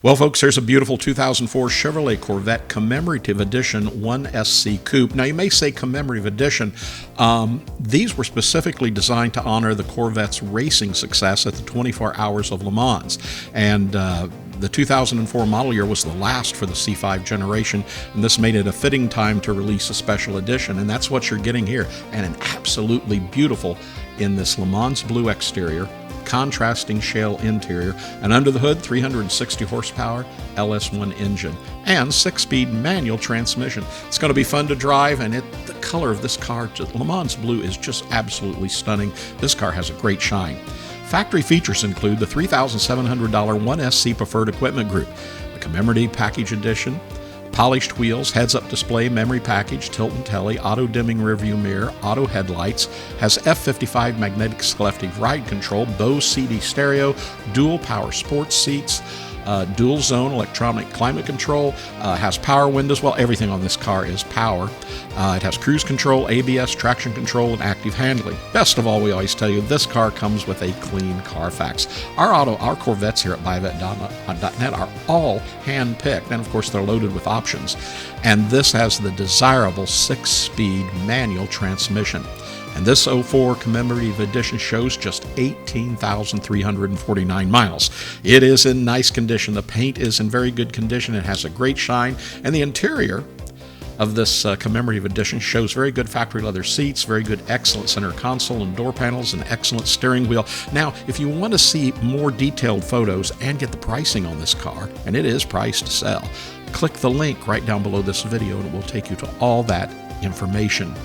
Well, folks, here's a beautiful 2004 Chevrolet Corvette Commemorative Edition 1SC Coupe. Now, you may say Commemorative Edition. These were specifically designed to honor the Corvette's racing success at the 24 Hours of Le Mans. And the 2004 model year was the last for the C5 generation, and this made it a fitting time to release a special edition. And that's what you're getting here. And an absolutely beautiful in this Lemans Blue exterior, contrasting Shale interior, and under the hood, 360 horsepower LS1 engine and 6-speed manual transmission. It's going to be fun to drive, and the color of this car, Lemans Blue, is just absolutely stunning. This car has a great shine. Factory features include the $3,700 1SC Preferred Equipment Group, the Commemorative Package Edition, polished wheels, heads-up display, memory package, tilt and telly, auto-dimming rearview mirror, auto headlights, has F55 magnetic selective ride control, Bose CD stereo, dual power sports seats, dual zone electronic climate control, has power windows. Well, everything on this car is power. It has cruise control, ABS, traction control, and active handling. Best of all, we always tell you, this car comes with a clean Carfax. Our Corvettes here at buyavette.net are all hand-picked, and of course they're loaded with options. And this has the desirable 6-speed manual transmission. And this 04 Commemorative Edition shows just 18,349 miles. It is in nice condition. The paint is in very good condition. It has a great shine. And the interior of this Commemorative Edition shows very good factory leather seats, very good excellent center console and door panels, and excellent steering wheel. Now, if you want to see more detailed photos and get the pricing on this car, and it is priced to sell, click the link right down below this video and it will take you to all that information.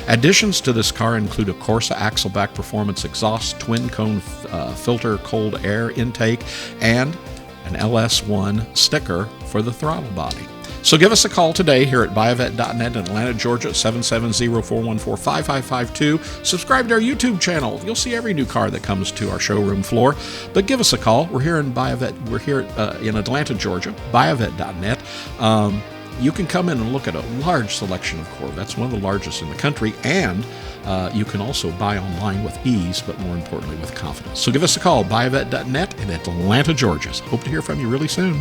Additions to this car include a Corsa Axleback Performance exhaust, twin cone filter cold air intake, and an LS1 sticker for the throttle body. So give us a call today here at buyavette.net in Atlanta, Georgia, 770-414-5552. Subscribe to our YouTube channel. You'll see every new car that comes to our showroom floor. But give us a call. We're here in Buyavette. We're here in Atlanta, Georgia, buyavette.net. You can come in and look at a large selection of Corvettes, one of the largest in the country, and you can also buy online with ease, but more importantly with confidence. So give us a call, buyavette.net in Atlanta, Georgia. Hope to hear from you really soon.